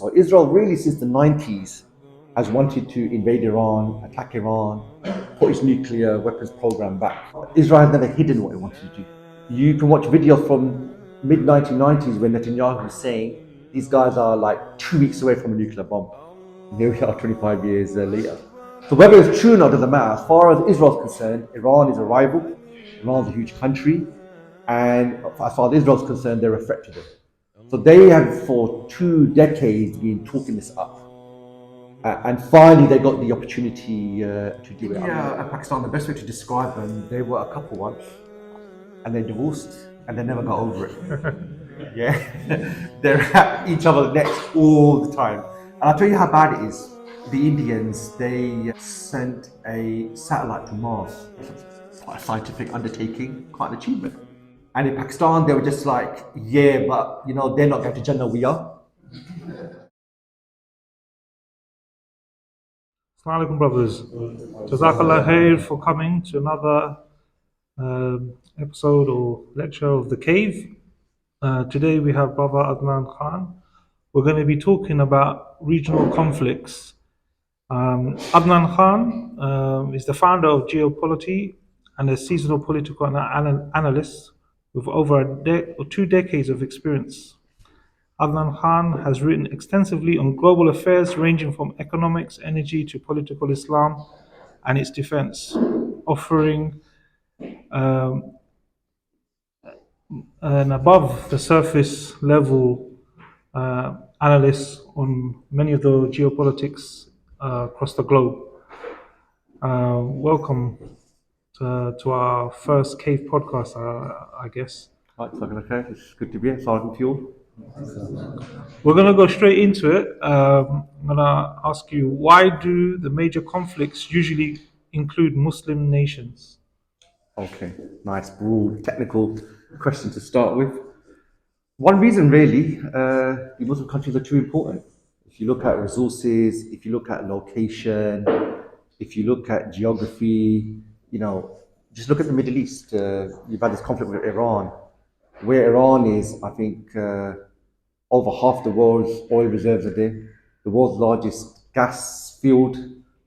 So Israel really since the 90s has wanted to invade Iran, attack Iran, put its nuclear weapons program back. Israel has never hidden what it wanted to do. You can watch videos from mid 1990s when Netanyahu was saying these guys are like 2 weeks away from a nuclear bomb. And here we are 25 years later. So whether it's true or not doesn't matter. As far as Israel is concerned, Iran is a rival. Iran is a huge country. And as far as Israel is concerned, they're a threat to them. So they have for 2 decades been talking this up. And finally, they got the opportunity to do it. India and Pakistan, the best way to describe them, they were a couple once, and they divorced, and they never got over it. Yeah, they're at each other's necks all the time. And I'll tell you how bad it is. The Indians, they sent a satellite to Mars. It's quite a scientific undertaking, quite an achievement. And in Pakistan, they were just like, yeah, but they're not going to Jannah, we are. Assalamu alaikum, brothers. Jazakallah khair for coming to another episode or lecture of The Cave. Today we have Brother Adnan Khan. We're going to be talking about regional conflicts. Adnan Khan is the founder of Geopolity and a seasonal political analyst with over 2 decades of experience. Adnan Khan has written extensively on global affairs ranging from economics, energy to political Islam and its defense, offering an above the surface level analysis on many of the geopolitics across the globe. Welcome to our first Cave podcast, I guess. Right, it's good to be here. Sergeant Fuel. We're going to go straight into it. I'm going to ask you, why do the major conflicts usually include Muslim nations? Okay, nice, broad, technical question to start with. One reason, really, the Muslim countries are too important. If you look at resources, if you look at location, if you look at geography, just look at the Middle East. You've had this conflict with Iran, where Iran is, I think, over half the world's oil reserves are there. The world's largest gas field,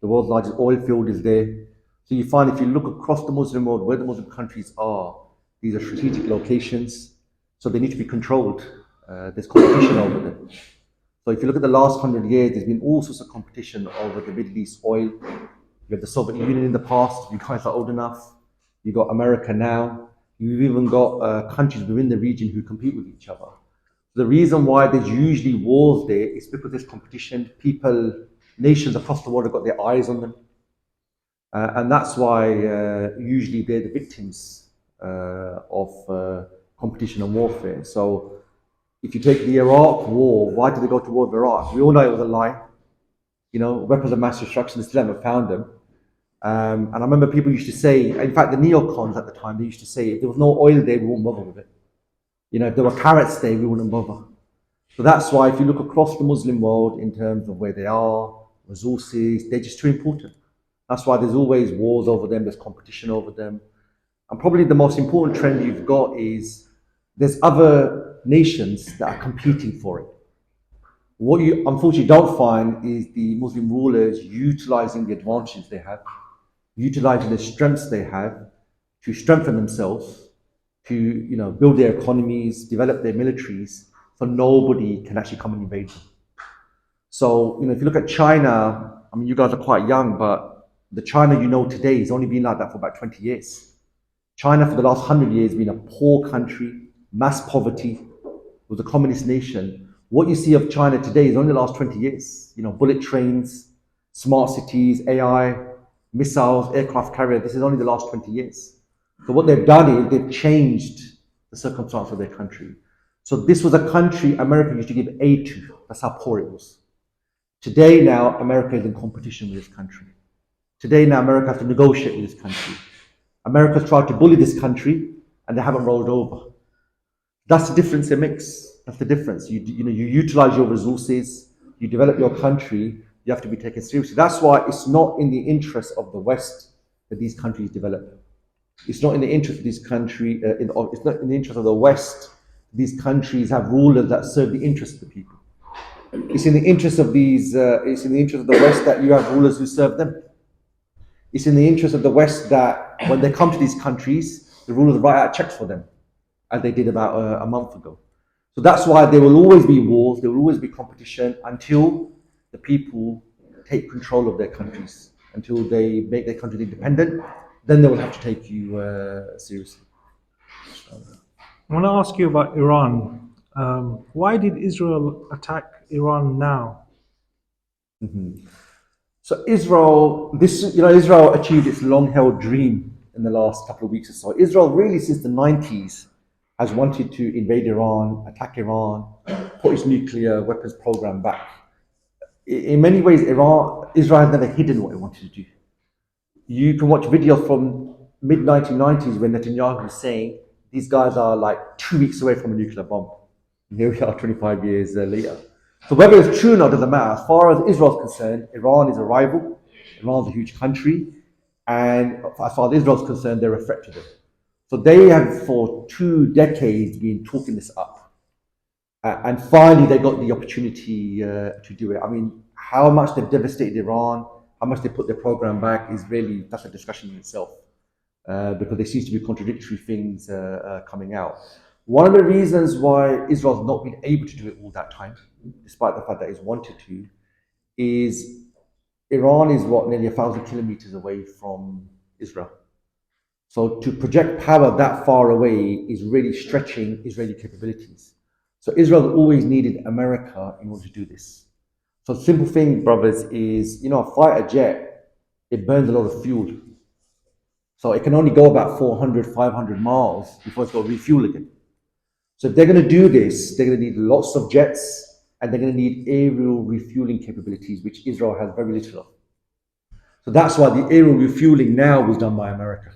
the world's largest oil field is there. So you find if you look across the Muslim world, where the Muslim countries are, these are strategic locations, so they need to be controlled. There's competition over them. So if you look at the last 100 years, there's been all sorts of competition over the Middle East oil. You have the Soviet Union in the past, you guys are old enough. You've got America now. You've even got countries within the region who compete with each other. The reason why there's usually wars there is because there's competition. Nations across the world have got their eyes on them. And that's why usually they're the victims of competition and warfare. So if you take the Iraq war, why did they go to war with Iraq? We all know it was a lie. Weapons of mass destruction, they still haven't found them. And I remember people used to say, in fact, the neocons at the time, they used to say, if there was no oil there, we wouldn't bother with it. If there were carrots there, we wouldn't bother. So that's why if you look across the Muslim world in terms of where they are, resources, they're just too important. That's why there's always wars over them, there's competition over them. And probably the most important trend you've got is there's other nations that are competing for it. What you unfortunately don't find is the Muslim rulers utilizing the advantages they have, utilizing the strengths they have to strengthen themselves, to build their economies, develop their militaries, so nobody can actually come and invade them. So if you look at China, I mean, you guys are quite young, but the China today has only been like that for about 20 years. China for the last 100 years has been a poor country, mass poverty, was a communist nation. What you see of China today is only the last 20 years. Bullet trains, smart cities, AI, missiles, aircraft carrier. This is only the last 20 years. So what they've done is they've changed the circumstance of their country. So this was a country America used to give aid to. That's how poor it was. Today now, America is in competition with this country. Today now, America has to negotiate with this country. America's tried to bully this country and they haven't rolled over. That's the difference it makes. That's the difference. You utilize your resources, you develop your country, you have to be taken seriously. That's why it's not in the interest of the West that these countries develop. It's not in the interest of this country, it's not in the interest of the West. These countries have rulers that serve the interests of the people. It's in the interest of these. It's in the interest of the West that you have rulers who serve them. It's in the interest of the West that when they come to these countries, the rulers write out checks for them, as they did about a month ago. So that's why there will always be wars. There will always be competition until the people take control of their countries, until they make their countries independent. Then they will have to take you seriously. I want to ask you about Iran. Why did Israel attack Iran now? So Israel achieved its long-held dream in the last couple of weeks or so. Israel really, since the 90s, has wanted to invade Iran, attack Iran, put its nuclear weapons program back. In many ways, Israel has never hidden what it wanted to do. You can watch videos from mid 1990s when Netanyahu was saying these guys are like 2 weeks away from a nuclear bomb. And here we are 25 years later. So whether it's true or not doesn't matter. As far as Israel's concerned, Iran is a rival. Iran's a huge country. And as far as Israel's concerned, they're a threat to them. So they have for 2 decades been talking this up. And finally, they got the opportunity to do it. I mean, how much they've devastated Iran, how much they put their program back is really, that's a discussion in itself. Because there seems to be contradictory things coming out. One of the reasons why Israel's not been able to do it all that time, despite the fact that it's wanted to, is Iran is nearly 1,000 kilometers away from Israel. So to project power that far away is really stretching Israeli capabilities. So Israel always needed America in order to do this. So the simple thing, brothers, is, a fighter jet, it burns a lot of fuel. So it can only go about 400, 500 miles before it's got to refuel again. So if they're going to do this, they're going to need lots of jets and they're going to need aerial refueling capabilities, which Israel has very little of. So that's why the aerial refueling now was done by America.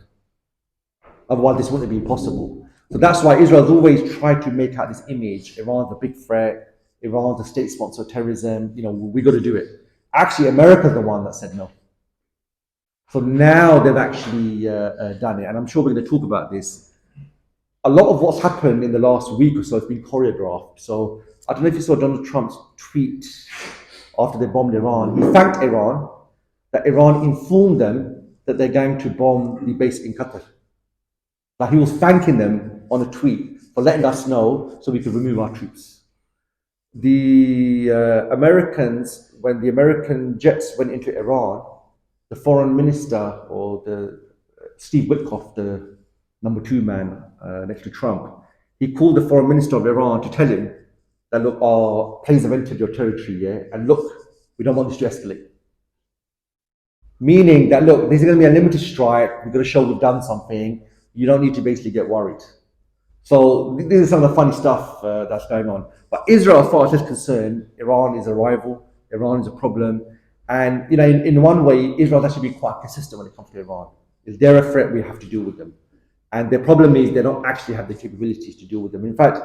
Otherwise, this wouldn't be possible. So that's why Israel's always tried to make out this image. Iran's a big threat. Iran's a state sponsor of terrorism. We got to do it. Actually, America's the one that said no. So now they've actually done it. And I'm sure we're going to talk about this. A lot of what's happened in the last week or so has been choreographed. So I don't know if you saw Donald Trump's tweet after they bombed Iran. He thanked Iran that Iran informed them that they're going to bomb the base in Qatar. Like, he was thanking them on a tweet for letting us know so we could remove our troops. The Americans, when the American jets went into Iran, the foreign minister, or Steve Witkoff, the number 2 man next to Trump, he called the foreign minister of Iran to tell him that, look, our planes have entered your territory, yeah, and look, we don't want this to escalate. Meaning that, look, this is going to be a limited strike, we've got to show we've done something, you don't need to basically get worried. So this is some of the funny stuff that's going on. But Israel, as far as it's concerned, Iran is a rival, Iran is a problem. And in one way, Israel's actually been quite consistent when it comes to Iran. If they're a threat, we have to deal with them. And their problem is they don't actually have the capabilities to deal with them. In fact,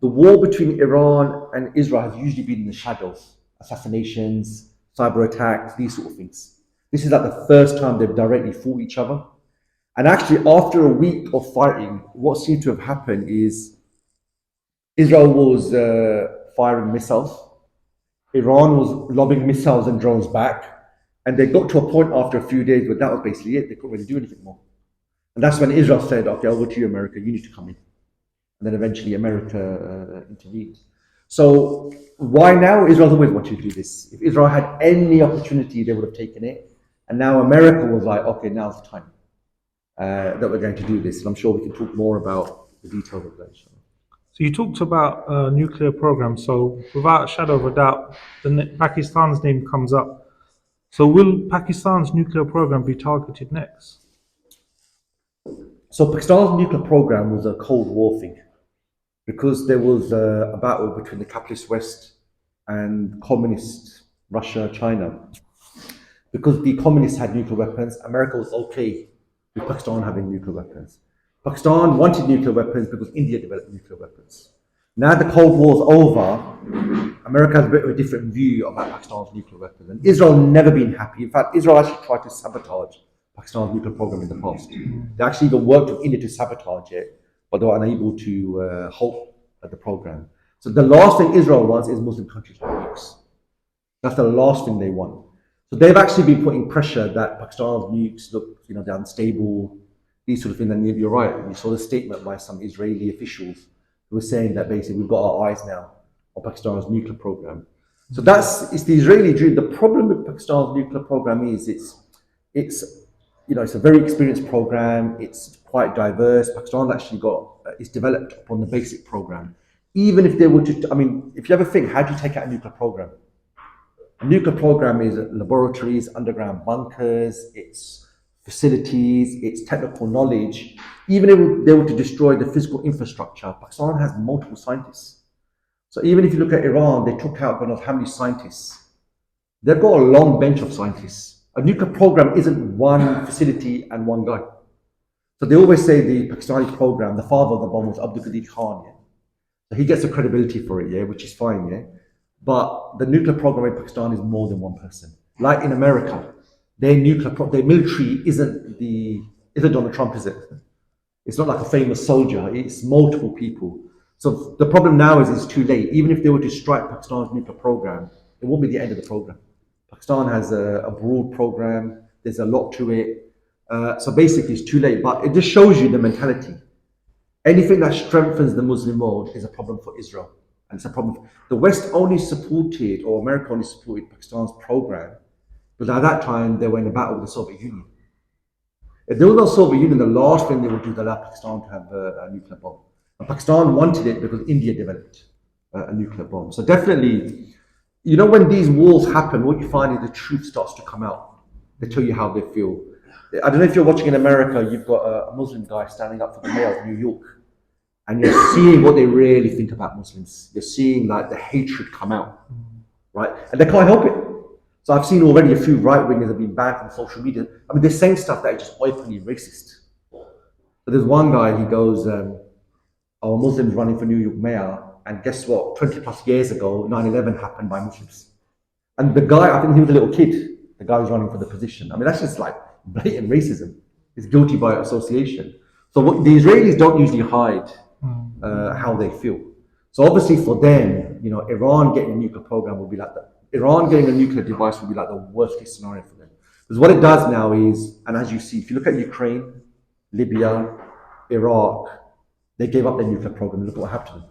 the war between Iran and Israel has usually been in the shadows. Assassinations, cyber attacks, these sort of things. This is like the first time they've directly fought each other. And actually, after a week of fighting, what seemed to have happened is Israel was firing missiles. Iran was lobbing missiles and drones back. And they got to a point after a few days where that was basically it. They couldn't really do anything more. And that's when Israel said, okay, over to you, America, you need to come in. And then eventually America intervened. So why now? Israel's always wanted to do this. If Israel had any opportunity, they would have taken it. And now America was like, okay, now's the time that we're going to do this. And I'm sure we can talk more about the details of that. So you talked about nuclear program. So without a shadow of a doubt, Pakistan's name comes up. So will Pakistan's nuclear program be targeted next? So Pakistan's nuclear program was a Cold War thing, because there was a battle between the capitalist West and communist Russia, China. Because the communists had nuclear weapons, America was okay with Pakistan having nuclear weapons. Pakistan wanted nuclear weapons because India developed nuclear weapons. Now the Cold War's over, America has a bit of a different view about Pakistan's nuclear weapons. And Israel never been happy. In fact, Israel actually tried to sabotage Pakistan's nuclear program in the past. They actually even worked with India to sabotage it, but they were unable to halt the program. So the last thing Israel wants is Muslim countries with nukes. That's the last thing they want. So they've actually been putting pressure that Pakistan's nukes look, they're unstable, these sort of things. And you're right, you saw the statement by some Israeli officials who were saying that basically we've got our eyes now on Pakistan's nuclear program. So it's the Israeli dream. The problem with Pakistan's nuclear program is it's a very experienced program. It's quite diverse. Pakistan actually is developed upon the basic program. Even if they were to, if you ever think, how do you take out a nuclear program? A nuclear program is laboratories, underground bunkers, it's facilities, it's technical knowledge. Even if they were to destroy the physical infrastructure, Pakistan has multiple scientists. So even if you look at Iran, they took out God knows how many scientists. They've got a long bench of scientists. A nuclear program isn't one facility and one guy. So they always say the Pakistani program, the father of the bomb was Abdul Qadir Khan. Yeah? So he gets the credibility for it, yeah, which is fine, yeah. But the nuclear program in Pakistan is more than one person. Like in America, their military isn't Donald Trump, is it? It's not like a famous soldier. It's multiple people. So the problem now is it's too late. Even if they were to strike Pakistan's nuclear program, it won't be the end of the program. Pakistan has a broad program. There's a lot to it. So basically, it's too late. But it just shows you the mentality. Anything that strengthens the Muslim world is a problem for Israel. And it's a problem. The West only supported, or America only supported Pakistan's program, because at that time they were in a battle with the Soviet Union. If there was no Soviet Union, the last thing they would do is allow Pakistan to have a nuclear bomb. And Pakistan wanted it because India developed a nuclear bomb. So definitely, when these wars happen, what you find is the truth starts to come out. They tell you how they feel. I don't know if you're watching in America, you've got a Muslim guy standing up for the mayor of New York. And you're seeing what they really think about Muslims. You're seeing like the hatred come out, right? And they can't help it. So I've seen already a few right-wingers have been banned from social media. They're saying stuff that is just openly racist. So there's one guy, he goes, our Muslims running for New York mayor, and guess what? 20 plus years ago, 9/11 happened by Muslims. And the guy, I think he was a little kid, the guy who's running for the position. That's just like blatant racism. He's guilty by association. So what the Israelis don't usually hide how they feel. So obviously for them, Iran getting a nuclear program would be like that. Iran getting a nuclear device would be like the worst case scenario for them. Because what it does now is, and as you see, if you look at Ukraine, Libya, Iraq, they gave up their nuclear program. Look at what happened to them.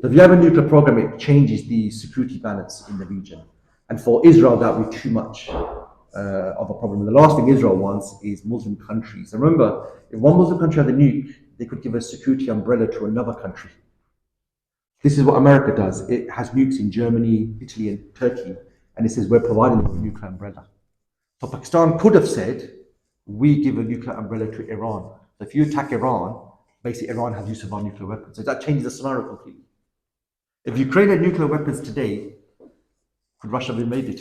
So if you have a nuclear program, it changes the security balance in the region. And for Israel, that would be too much of a problem. And the last thing Israel wants is Muslim countries. And remember, if one Muslim country had a nuke, they could give a security umbrella to another country. This is what America does. It has nukes in Germany, Italy, and Turkey, and it says we're providing them with a nuclear umbrella. So Pakistan could have said, we give a nuclear umbrella to Iran. So if you attack Iran, basically Iran has use of our nuclear weapons. So that changes the scenario completely. If Ukraine had nuclear weapons today, could Russia have invaded?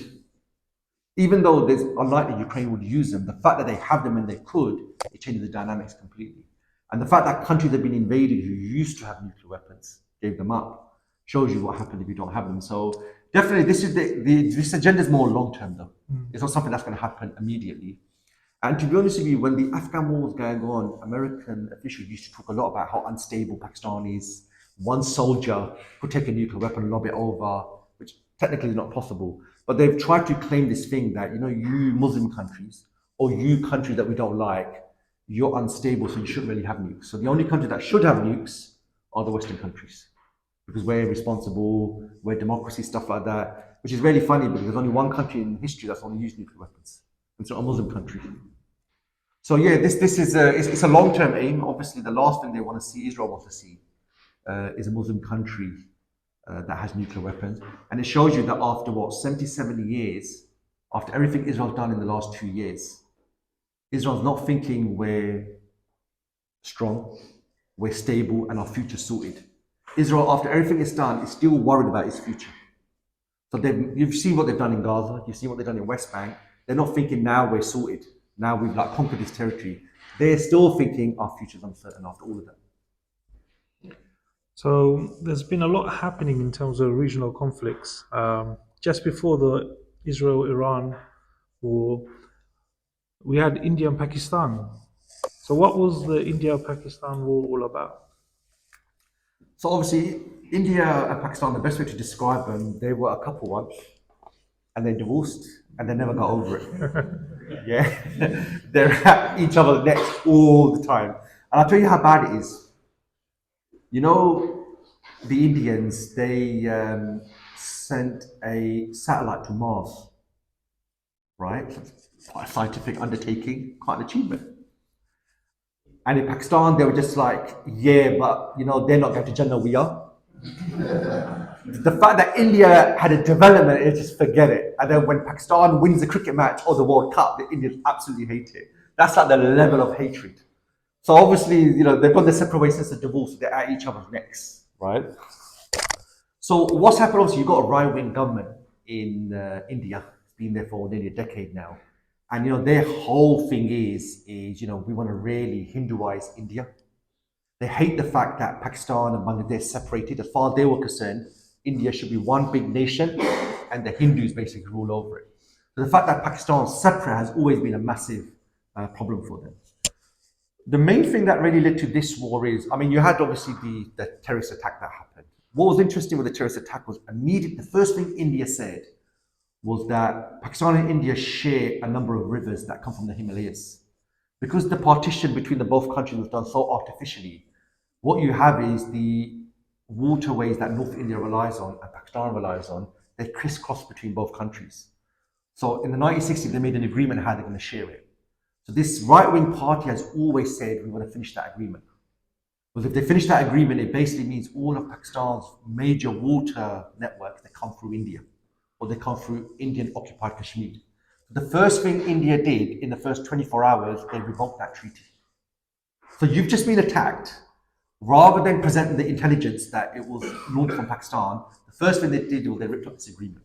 Even though there's unlikely Ukraine would use them, the fact that they have them and they could, it changes the dynamics completely. And the fact that countries have been invaded who used to have nuclear weapons, gave them up, shows you what happens if you don't have them. So definitely this agenda is more long-term though. It's not something that's going to happen immediately. And to be honest with you, when the Afghan war was going on, American officials used to talk a lot about how unstable Pakistan is. One soldier could take a nuclear weapon and lob it over, which technically is not possible. But they've tried to claim this thing that, you Muslim countries, or you countries that we don't like, you're unstable, so you shouldn't really have nukes. So the only countries that should have nukes are the Western countries, because we're responsible, we're democracy, stuff like that, which is really funny because there's only one country in history that's only used nuclear weapons. It's not a Muslim country. So yeah, this is it's a long-term aim. Obviously, the last thing they want to see, Israel wants to see, is a Muslim country that has nuclear weapons. And it shows you that after 77 years, after everything Israel's done in the last 2 years, Israel's not thinking we're strong, we're stable, and our future's sorted. Israel, after everything it's done, is still worried about its future. So you've seen what they've done in Gaza, you've seen what they've done in West Bank. They're not thinking now we're sorted, now we've conquered this territory. They're still thinking our future's uncertain after all of that. So there's been a lot happening in terms of regional conflicts. Just before the Israel-Iran war, we had India and Pakistan. So what was the India-Pakistan war all about? So obviously, India and Pakistan, the best way to describe them, they were a couple once, and they divorced, and they never got over it. Yeah, they're at each other's necks all the time. And I'll tell you how bad it is. You know, the Indians, they sent a satellite to Mars, right? Quite a scientific undertaking, quite an achievement. And in Pakistan, they were just like, yeah, but you know, they're not going to Jannah, we are. The fact that India had a development, it's just forget it. And then when Pakistan wins a cricket match or the World Cup, the Indians absolutely hate it. That's like the level of hatred. So obviously, you know, they've got their separate ways since the divorce, they're at each other's necks, right? So what's happened, obviously, you've got a right-wing government in India. It's been there for nearly a decade now. And, you know, their whole thing is, you know, we want to really Hinduize India. They hate the fact that Pakistan and Bangladesh separated. As far as they were concerned, India should be one big nation and the Hindus basically rule over it. So the fact that Pakistan's separate has always been a massive problem for them. The main thing that really led to this war is, I mean, you had obviously the terrorist attack that happened. What was interesting with the terrorist attack was immediately, the first thing India said was that Pakistan and India share a number of rivers that come from the Himalayas. Because the partition between the both countries was done so artificially, what you have is the waterways that North India relies on and Pakistan relies on, they crisscross between both countries. So in the 1960s, they made an agreement how they're going to share it. So this right-wing party has always said, we want to finish that agreement. Because if they finish that agreement, it basically means all of Pakistan's major water networks, they come through India, or they come through Indian-occupied Kashmir. The first thing India did in the first 24 hours, they revoked that treaty. So you've just been attacked. Rather than presenting the intelligence that it was launched from Pakistan, the first thing they did was they ripped up this agreement.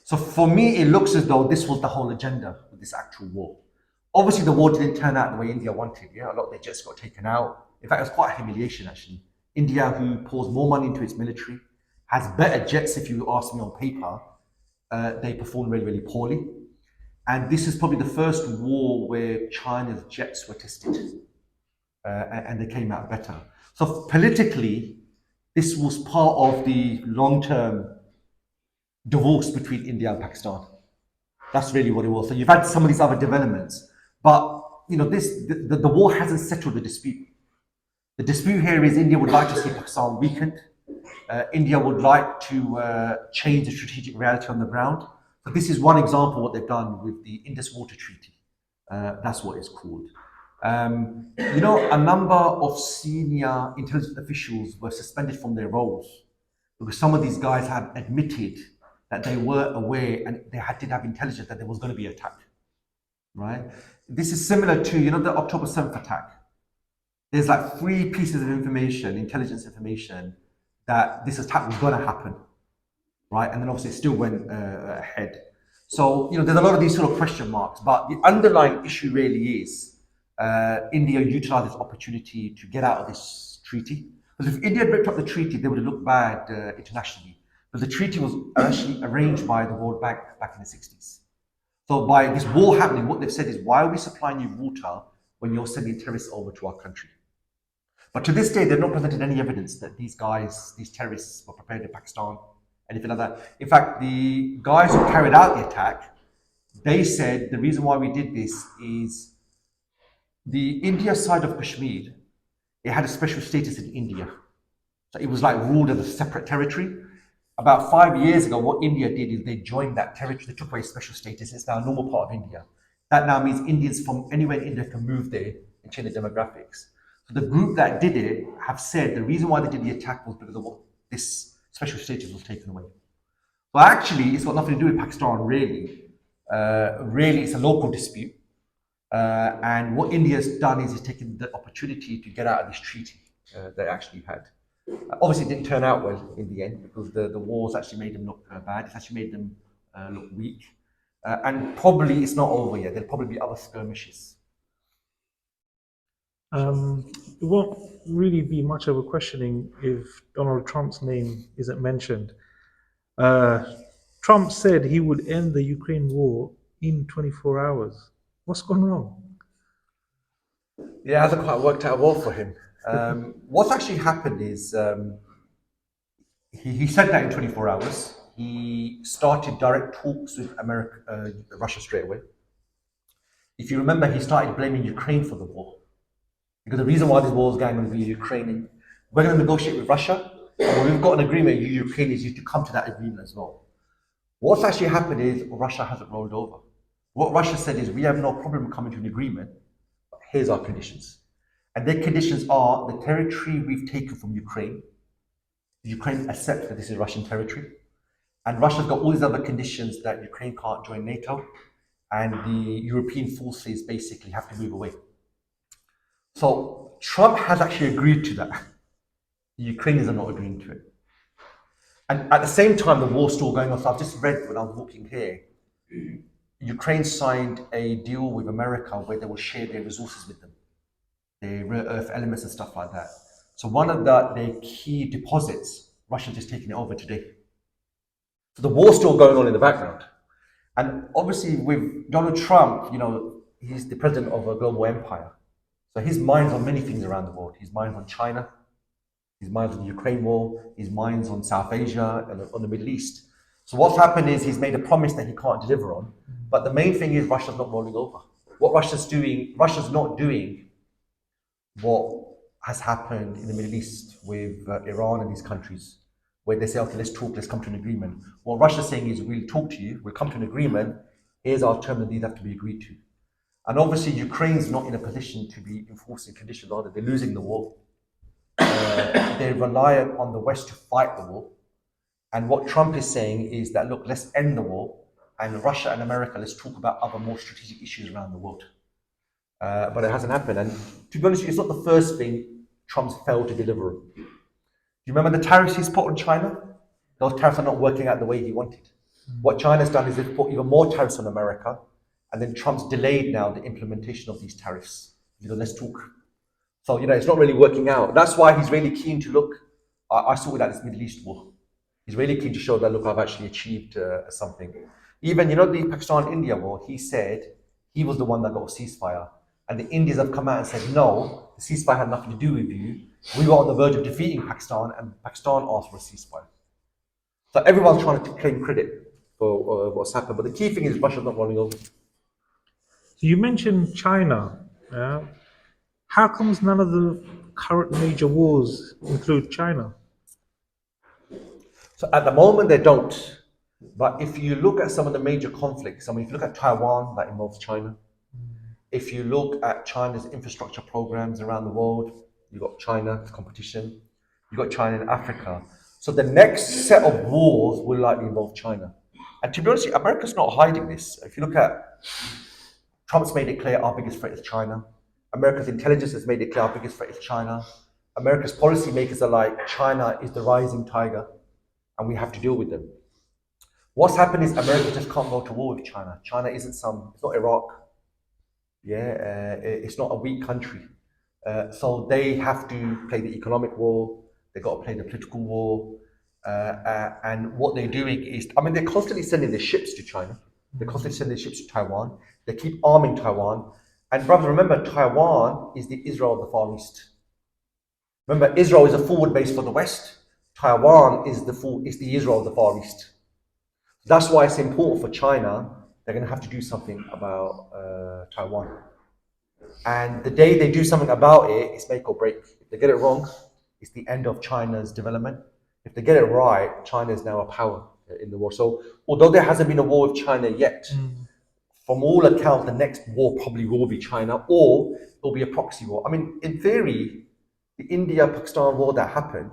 So for me, it looks as though this was the whole agenda of this actual war. Obviously, the war didn't turn out the way India wanted. Yeah, a lot of their jets got taken out. In fact, it was quite a humiliation, actually. India, who pours more money into its military, has better jets, if you ask me, on paper. They performed really, really poorly. And this is probably the first war where China's jets were tested. And they came out better. So politically, this was part of the long-term divorce between India and Pakistan. That's really what it was. So you've had some of these other developments, but you know, the war hasn't settled the dispute. The dispute here is India would like to see Pakistan weakened. India would like to change the strategic reality on the ground. So this is one example of what they've done with the Indus Water Treaty. That's what it's called. You know, a number of senior intelligence officials were suspended from their roles because some of these guys had admitted that they were aware and they did have intelligence that there was going to be an attack, right? This is similar to, you know, the October 7th attack. There's like 3 pieces of information, intelligence information, that this attack was going to happen, right? And then obviously it still went ahead. So, you know, there's a lot of these sort of question marks, but the underlying issue really is India utilized this opportunity to get out of this treaty. Because if India had ripped up the treaty, they would have looked bad internationally. But the treaty was actually arranged by the World Bank back in the 60s. So by this war happening, what they've said is, why are we supplying you water when you're sending terrorists over to our country? But to this day, they've not presented any evidence that these guys, these terrorists, were prepared in Pakistan, anything like that. In fact, the guys who carried out the attack, they said the reason why we did this is the India side of Kashmir, it had a special status in India. So it was like ruled as a separate territory. About 5 years ago, what India did is they joined that territory, they took away special status, it's now a normal part of India. That now means Indians from anywhere in India can move there and change the demographics. So the group that did it have said the reason why they did the attack was because of what this special status was taken away. But actually, it's got nothing to do with Pakistan, really. Really, it's a local dispute. And what India's done is it's taken the opportunity to get out of this treaty they actually had. Obviously, it didn't turn out well in the end because the wars actually made them look bad. It's actually made them look weak. And probably it's not over yet. There'll probably be other skirmishes. It won't really be much of a questioning if Donald Trump's name isn't mentioned. Trump said he would end the Ukraine war in 24 hours. What's gone wrong? Yeah, it hasn't quite worked out well for him. What's actually happened is he said that in 24 hours. He started direct talks with Russia straight away. If you remember, he started blaming Ukraine for the war. Because the reason why this war is going on with Ukraine, we're going to negotiate with Russia. And when we've got an agreement, you Ukrainians need to come to that agreement as well. What's actually happened is Russia hasn't rolled over. What Russia said is, we have no problem coming to an agreement, but here's our conditions. And their conditions are the territory we've taken from Ukraine. Ukraine accepts that this is Russian territory. And Russia's got all these other conditions that Ukraine can't join NATO, and the European forces basically have to move away. So Trump has actually agreed to that. The Ukrainians are not agreeing to it. And at the same time, the war's still going on. So I've just read when I was walking here, Ukraine signed a deal with America where they will share their resources with them, their rare earth elements and stuff like that. So one of their key deposits, Russia's just taking it over today. So the war's still going on in the background. And obviously with Donald Trump, he's the president of a global empire. So his mind's on many things around the world. His mind's on China, his mind's on the Ukraine war, his mind's on South Asia and on the Middle East. So what's happened is he's made a promise that he can't deliver on. But the main thing is Russia's not rolling over. What Russia's not doing what has happened in the Middle East with Iran and these countries, where they say, okay, let's come to an agreement. What Russia's saying is, we'll talk to you, we'll come to an agreement, here's our terms and these have to be agreed to. And obviously Ukraine's not in a position to be enforcing conditions on it. They're losing the war. They're reliant on the West to fight the war. And what Trump is saying is that, look, let's end the war, and Russia and America, let's talk about other more strategic issues around the world. But it hasn't happened. And to be honest with you, it's not the first thing Trump's failed to deliver on. Do you remember the tariffs he's put on China? Those tariffs are not working out the way he wanted. What China's done is they've put even more tariffs on America, and then Trump's delayed now the implementation of these tariffs. Let's talk. So, it's not really working out. That's why he's really keen to look. I saw it at this Middle East war. He's really keen to show that, look, I've actually achieved something. Even, the Pakistan-India war, he said he was the one that got a ceasefire. And the Indians have come out and said, no, the ceasefire had nothing to do with you. We were on the verge of defeating Pakistan, and Pakistan asked for a ceasefire. So everyone's trying to claim credit for what's happened. But the key thing is Russia's not rolling over. So you mentioned China. Yeah? How comes none of the current major wars include China? So at the moment they don't. But if you look at some of the major conflicts, if you look at Taiwan, that involves China. If you look at China's infrastructure programs around the world, you've got China, competition. You've got China in Africa. So the next set of wars will likely involve China. And to be honest, America's not hiding this. If you look at, Trump's made it clear our biggest threat is China. America's intelligence has made it clear our biggest threat is China. America's policymakers are like, China is the rising tiger, and we have to deal with them. What's happened is America just can't go to war with China. China isn't it's not Iraq. It's not a weak country. So they have to play the economic war. They've got to play the political war. And what they're doing is, they're constantly sending their ships to China. They're constantly sending their ships to Taiwan. They keep arming Taiwan. And brothers, remember, Taiwan is the Israel of the Far East. Remember, Israel is a forward base for the West. Taiwan is the Israel of the Far East. That's why it's important for China. They're going to have to do something about Taiwan. And the day they do something about it, it's make or break. If they get it wrong, it's the end of China's development. If they get it right, China is now a power in the world. So although there hasn't been a war with China yet, from all accounts, the next war probably will be China, or it'll be a proxy war. In theory, the India-Pakistan war that happened,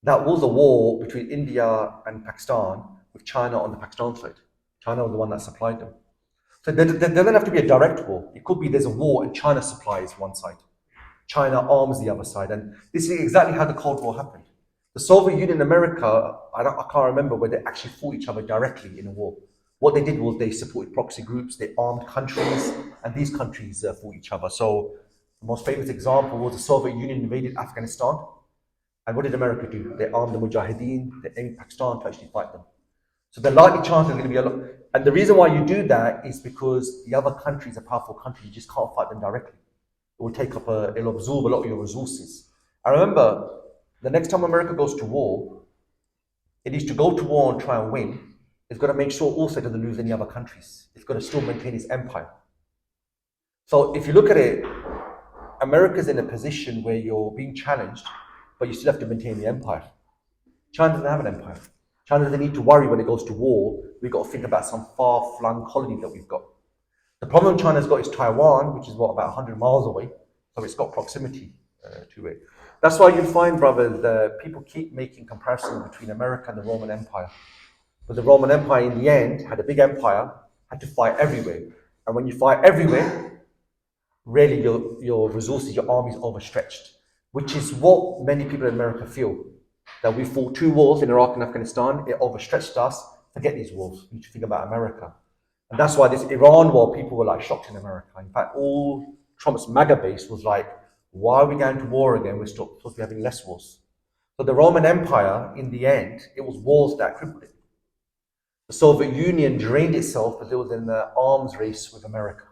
that was a war between India and Pakistan with China on the Pakistan side. China was the one that supplied them. So there doesn't have to be a direct war. It could be there's a war and China supplies one side. China arms the other side. And this is exactly how the Cold War happened. The Soviet Union and America, I can't remember where they actually fought each other directly in a war. What they did was they supported proxy groups, they armed countries, and these countries fought each other. So the most famous example was the Soviet Union invaded Afghanistan. And what did America do? They armed the Mujahideen, they aimed Pakistan to actually fight them. So the likely chance is going to be a lot. And the reason why you do that is because the other country is a powerful country. You just can't fight them directly. will take up it'll absorb a lot of your resources. I remember the next time America goes to war, it needs to go to war and try and win. It's got to make sure also it doesn't lose any other countries. It's got to still maintain its empire. So if you look at it, America's in a position where you're being challenged, but you still have to maintain the empire. China doesn't have an empire. China doesn't need to worry when it goes to war. We've got to think about some far-flung colony that we've got. The problem China's got is Taiwan, which is about 100 miles away, so it's got proximity to it. That's why you find, brothers, people keep making comparisons between America and the Roman Empire. But the Roman Empire, in the end, had a big empire, had to fight everywhere. And when you fight everywhere, really your resources, your army is overstretched, which is what many people in America feel. That we fought 2 wars in Iraq and Afghanistan, it overstretched us. Forget these wars, we need to think about America. And that's why this Iran war, people were like shocked in America. In fact, all Trump's MAGA base was like, why are we going to war again? We're supposed to be having less wars. So the Roman Empire, in the end, it was wars that crippled it. The Soviet Union drained itself because it was in the arms race with America.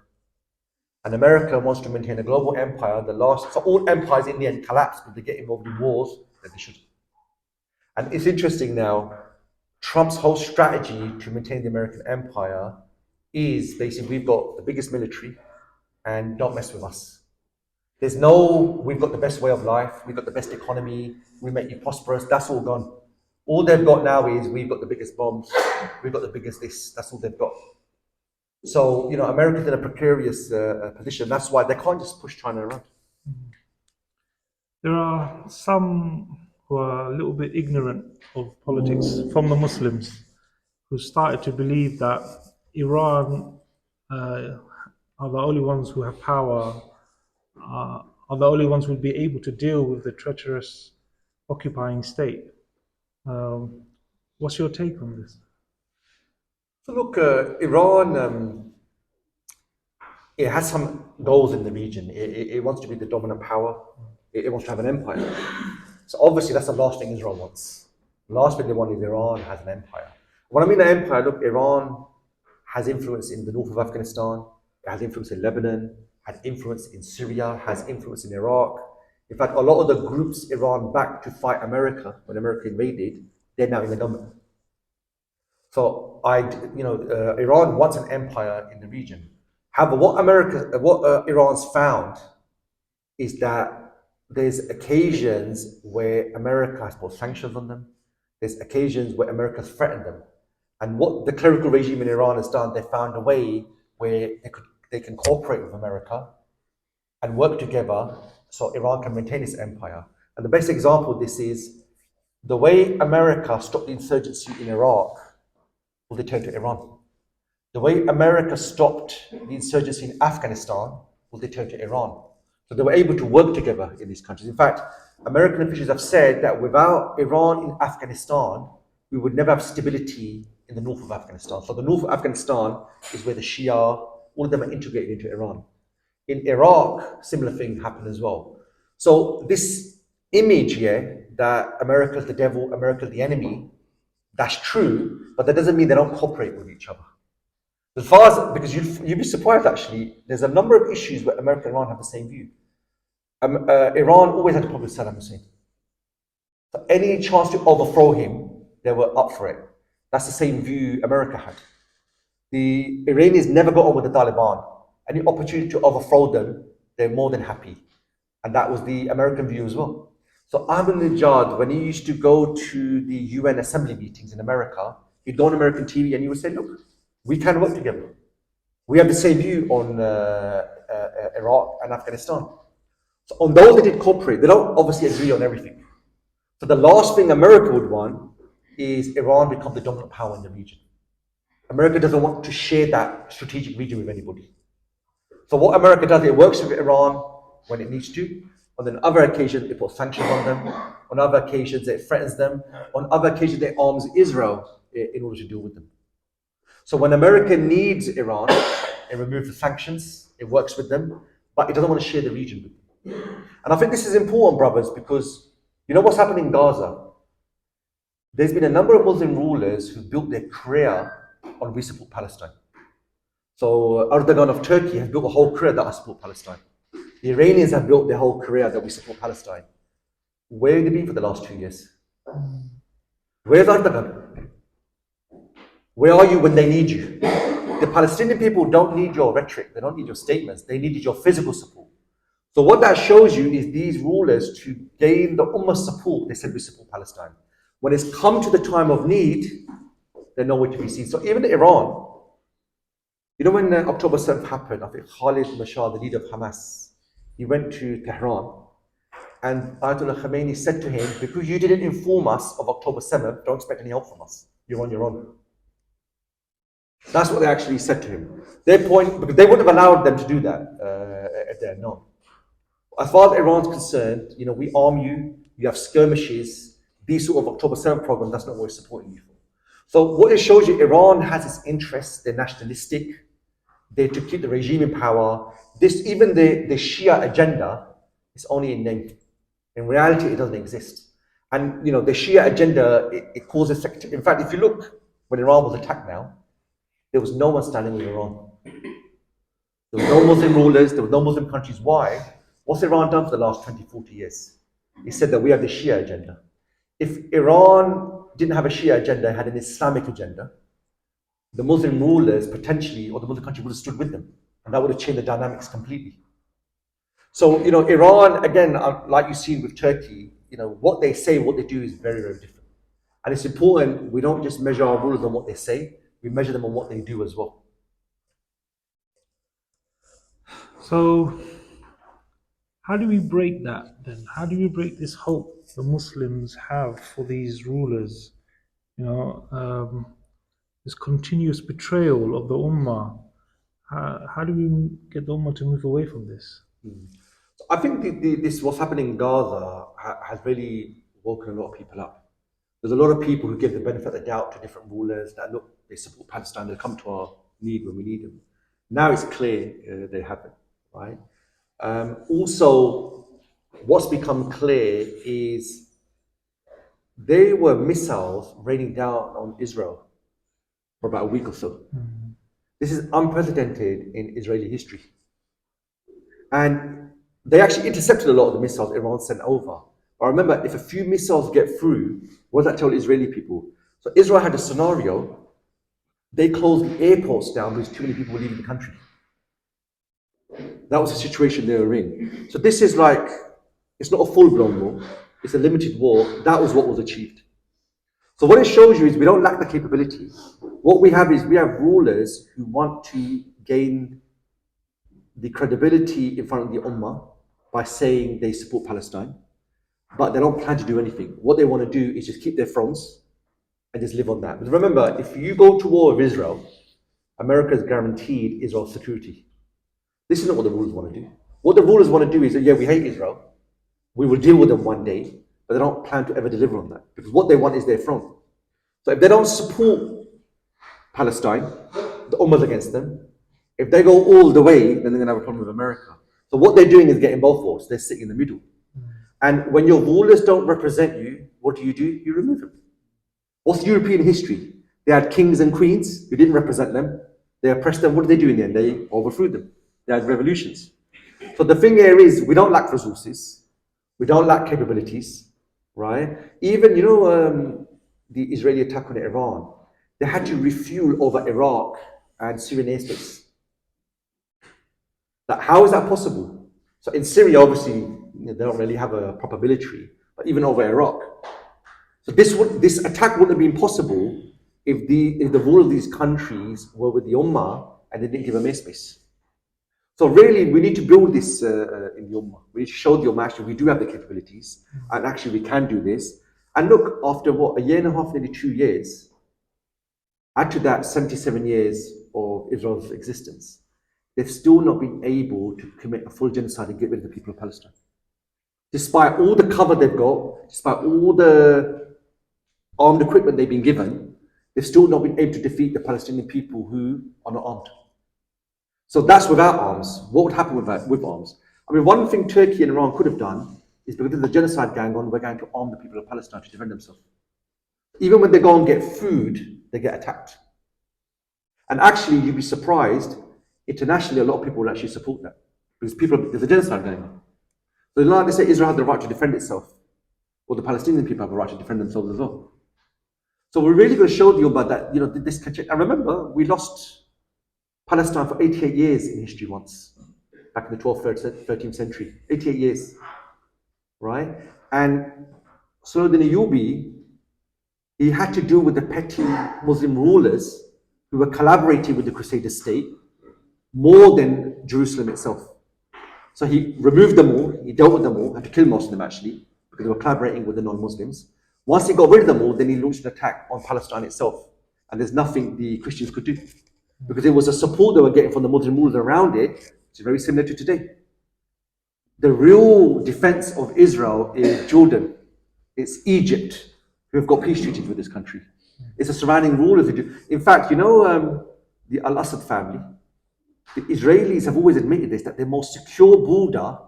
And America wants to maintain a global empire. So all empires in the end collapse because they get involved in wars that they shouldn't. And it's interesting now, Trump's whole strategy to maintain the American empire is basically, we've got the biggest military and don't mess with us. There's no, we've got the best way of life, we've got the best economy, we make you prosperous, that's all gone. All they've got now is, we've got the biggest bombs, we've got the biggest this, that's all they've got. So, America's in a precarious position. That's why they can't just push China around. There are some who are a little bit ignorant of politics from the Muslims who started to believe that Iran are the only ones who have power, are the only ones who would be able to deal with the treacherous occupying state. What's your take on this? So look, Iran, it has some goals in the region. It wants to be the dominant power. It wants to have an empire. So obviously that's the last thing Israel wants. The last thing they want is Iran has an empire. When I mean an empire, look, Iran has influence in the north of Afghanistan, it has influence in Lebanon, has influence in Syria, has influence in Iraq. In fact, a lot of the groups Iran backed to fight America when America invaded, they're now in the government. So Iran wants an empire in the region. However, what Iran's found is that there's occasions where America has put sanctions on them. There's occasions where America has threatened them. And what the clerical regime in Iran has done, they found a way where they can cooperate with America and work together so Iran can maintain its empire. And the best example of this is the way America stopped the insurgency in Iraq, well, they turned to Iran. The way America stopped the insurgency in Afghanistan, well, they turned to Iran. So they were able to work together in these countries. In fact, American officials have said that without Iran in Afghanistan, we would never have stability in the north of Afghanistan. So the north of Afghanistan is where the Shia, all of them are integrated into Iran. In Iraq, similar thing happened as well. So this image here that America is the devil, America is the enemy, that's true, but that doesn't mean they don't cooperate with each other. As far as, because you'd be surprised actually, there's a number of issues where America and Iran have the same view. Iran always had a problem with Saddam Hussein. So any chance to overthrow him, they were up for it. That's the same view America had. The Iranians never got on with the Taliban. Any opportunity to overthrow them, they're more than happy. And that was the American view as well. So Ahmadinejad, when he used to go to the UN assembly meetings in America, he'd go on American TV and he would say, look, we can work together. We have the same view on Iraq and Afghanistan. So on those they did cooperate. They don't obviously agree on everything. So the last thing America would want is Iran become the dominant power in the region. America doesn't want to share that strategic region with anybody. So what America does, it works with Iran when it needs to. On other occasions, it puts sanctions on them. On other occasions, it threatens them. On other occasions, it arms Israel in order to deal with them. So when America needs Iran, it removes the sanctions, it works with them, but it doesn't want to share the region with them. And I think this is important, brothers, because you know what's happening in Gaza? There's been a number of Muslim rulers who built their career on we support Palestine. So Erdogan of Turkey has built a whole career that I support Palestine. The Iranians have built their whole career that we support Palestine. Where have they been for the last 2 years? Where's Erdogan? Where are you when they need you? The Palestinian people don't need your rhetoric, they don't need your statements, they needed your physical support. So what that shows you is these rulers, to gain the Ummah's support, they said we support Palestine. When it's come to the time of need, they're nowhere to be seen. So even Iran, you know when October 7th happened, I think Khalid Mashal, the leader of Hamas, he went to Tehran, and Ayatollah Khamenei said to him, because you didn't inform us of October 7th, don't expect any help from us. You're on your own. That's what they actually said to him. Their point, because they wouldn't have allowed them to do that if they had known. As far as Iran's concerned, we arm you, you have skirmishes, these sort of October 7th programs, that's not what we're supporting you for. So what it shows you, Iran has its interests, they're nationalistic, they're to keep the regime in power. Even the Shia agenda is only in name. In reality, it doesn't exist. And the Shia agenda, it causes sectarianism. In fact, if you look, when Iran was attacked now, there was no one standing with Iran. There were no Muslim rulers, there were no Muslim countries. Why? What's Iran done for the last 20, 40 years? He said that we have the Shia agenda. If Iran didn't have a Shia agenda, had an Islamic agenda, the Muslim rulers potentially, or the Muslim country would have stood with them. And that would have changed the dynamics completely. So, Iran, again, like you've seen with Turkey, what they say, what they do is very, very different. And it's important we don't just measure our rulers on what they say, we measure them on what they do as well. So, how do we break that then? How do we break this hope the Muslims have for these rulers? This continuous betrayal of the Ummah. How do we get the Ummah to move away from this? I think this what's happening in Gaza has really woken a lot of people up. There's a lot of people who give the benefit of the doubt to different rulers that, look, they support Palestine, they come to our need when we need them. Now it's clear they haven't, right? Also, what's become clear is there were missiles raining down on Israel for about a week or so. This is unprecedented in Israeli history. And they actually intercepted a lot of the missiles Iran sent over. But remember, if a few missiles get through, what does that tell Israeli people? So Israel had a scenario, they closed the airports down because too many people were leaving the country. That was the situation they were in. So this is it's not a full-blown war, it's a limited war. That was what was achieved. So what it shows you is we don't lack the capability. What we have is we have rulers who want to gain the credibility in front of the Ummah by saying they support Palestine, but they don't plan to do anything. What they want to do is just keep their thrones and just live on that. But remember, if you go to war with Israel, America is guaranteed Israel's security. This is not what the rulers want to do. What the rulers want to do is, yeah, we hate Israel, we will deal with them one day, but they don't plan to ever deliver on that, because what they want is their throne. So if they don't support Palestine, the Ummah's against them. If they go all the way, then they're going to have a problem with America. So what they're doing is getting both worlds. They're sitting in the middle. And when your rulers don't represent you, what do? You remove them. What's European history? They had kings and queens who didn't represent them. They oppressed them. What did they do in the end? They overthrew them. They had revolutions. So the thing here is, we don't lack resources. We don't lack capabilities, right? Even, the Israeli attack on Iran, they had to refuel over Iraq and Syrian airspace. How is that possible? So in Syria, obviously, they don't really have a proper military, but even over Iraq. So this attack wouldn't have been possible if the rule of these countries were with the Ummah and they didn't give them airspace. So really, we need to build this in the Ummah. We need to show the Ummah actually we do have the capabilities, and actually we can do this. And look, after a year and a half, nearly 2 years, add to that 77 years of Israel's existence, they've still not been able to commit a full genocide and get rid of the people of Palestine. Despite all the cover they've got, despite all the armed equipment they've been given, they've still not been able to defeat the Palestinian people who are not armed. So that's without arms. What would happen with arms? I mean, one thing Turkey and Iran could have done is, because of the genocide going on, we're going to arm the people of Palestine to defend themselves. Even when they go and get food, they get attacked. And actually, you'd be surprised, internationally, a lot of people will actually support that. Because there's a genocide going on. So it's not like they say Israel has the right to defend itself, or the Palestinian people have the right to defend themselves as well. So we're really going to show the Ummah that, this can change. And remember, we lost Palestine for 88 years in history once, back in the 12th, 13th century. 88 years, right? And Salahuddin Ayyubi, he had to deal with the petty Muslim rulers who were collaborating with the Crusader state more than Jerusalem itself. So he removed them all, he dealt with them all, had to kill most of them actually, because they were collaborating with the non-Muslims. Once he got rid of them all, then he launched an attack on Palestine itself. And there's nothing the Christians could do. Because it was a support they were getting from the Muslim rulers around it, which is very similar to today. The real defense of Israel is Jordan. It's Egypt, who have got peace treaties with this country. It's the surrounding rulers who do. In fact, the Al-Assad family, the Israelis have always admitted this, that their most secure border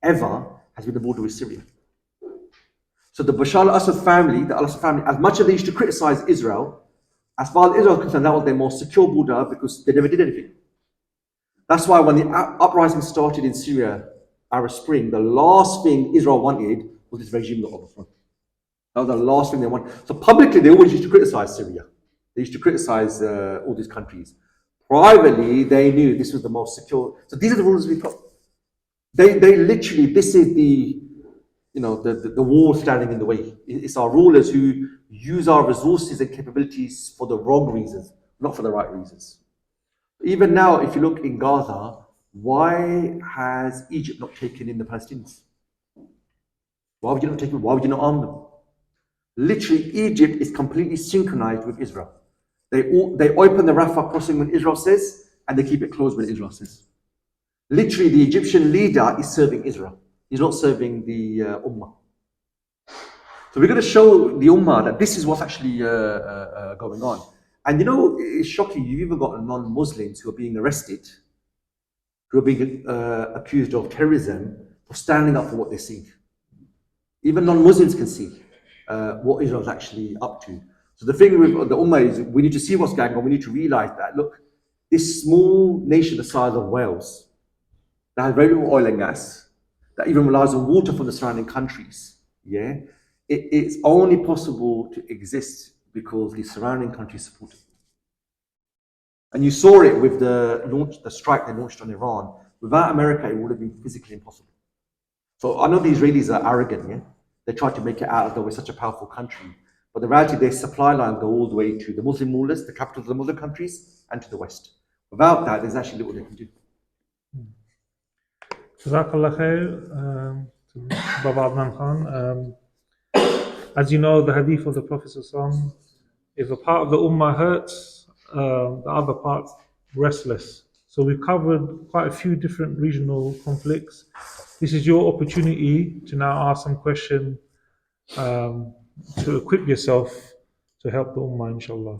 ever has been the border with Syria. So the Bashar al-Assad family, the al-Assad family, as much as they used to criticize Israel, as far as Israel is concerned, that was their most secure border because they never did anything. That's why when the uprising started in Syria, Arab Spring, the last thing Israel wanted was this regime got overthrown. That was the last thing they wanted. So publicly, they always used to criticize Syria. They used to criticize all these countries. Privately, they knew this was the most secure. So these are the rules we put. They literally, this is the wall standing in the way. It's our rulers who use our resources and capabilities for the wrong reasons, not for the right reasons. Even now, if you look in Gaza, why has Egypt not taken in the Palestinians? Why would you not take them? Why would you not arm them? Literally, Egypt is completely synchronized with Israel. They open the Rafah crossing when Israel says, and they keep it closed when Israel says. Literally, the Egyptian leader is serving Israel. He's not serving the Ummah. So we're going to show the Ummah that this is what's actually going on. And it's shocking. You've even got non-Muslims who are being arrested, who are being accused of terrorism for standing up for what they're seeing. Even non-Muslims can see what Israel's actually up to. So the thing with the Ummah is we need to see what's going on. We need to realize that, look, this small nation the size of Wales, that has very little oil and gas, that even relies on water from the surrounding countries, it's only possible to exist because the surrounding countries support it. And you saw it with the strike they launched on Iran. Without America, it would have been physically impossible. So I know the Israelis are arrogant, They try to make it out as though we're such a powerful country. But the reality, their supply lines go all the way to the Muslim rulers, the capitals of the Muslim countries, and to the West. Without that, there's actually little they can do. Jazakallah khair, to Baba Adnan Khan. As you know, the hadith of the Prophet ﷺ, if a part of the ummah hurts, the other part restless. So we've covered quite a few different regional conflicts. This is your opportunity to now ask some question to equip yourself to help the ummah, inshallah.